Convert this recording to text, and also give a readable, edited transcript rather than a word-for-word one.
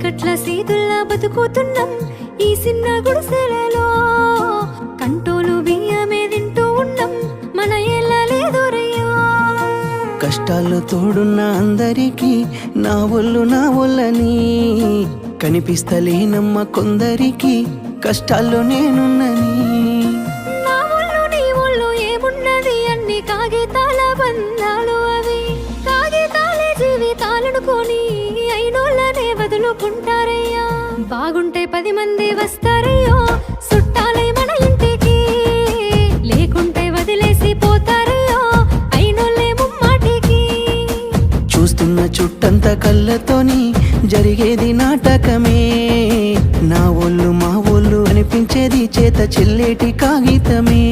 చీకట్ల సీతుల్లా బతుకుతున్నాం ఈ చిన్న గుడిసెలలో. కంటోలు బియ్యమే తింటూ ఉన్నాం మన ఏళ్ళలేదోరయ్యా. కష్టాల్లో తోడున్న అందరికీ నా ఒళ్ళని కనిపిస్తలేనమ్మ కొందరికి కష్టాల్లో నేనున్నని. నా ఒళ్ళు నీ ఒళ్ళు ఏమున్నది అన్ని కాగితాల బంధాలు అవి. కాగితాలే జీవితాలనుకొని అయినోళ్ళనే వదులుకుంటారయ్యా. బాగుంటే 10 మంది వస్తారయ్యో చుట్టాలై మన ఇంటికి. లేకుంటే వదిలేసి పోతారయ్యో అయినోళ్ళే ముమ్మాటికి. చూస్తున్న చుట్టంత కళ్ళతోని జరిగేది నాటకమే. నా ఒళ్ళు మా ఒళ్ళు అనిపించేది చేత చెల్లేటి కాగితమే.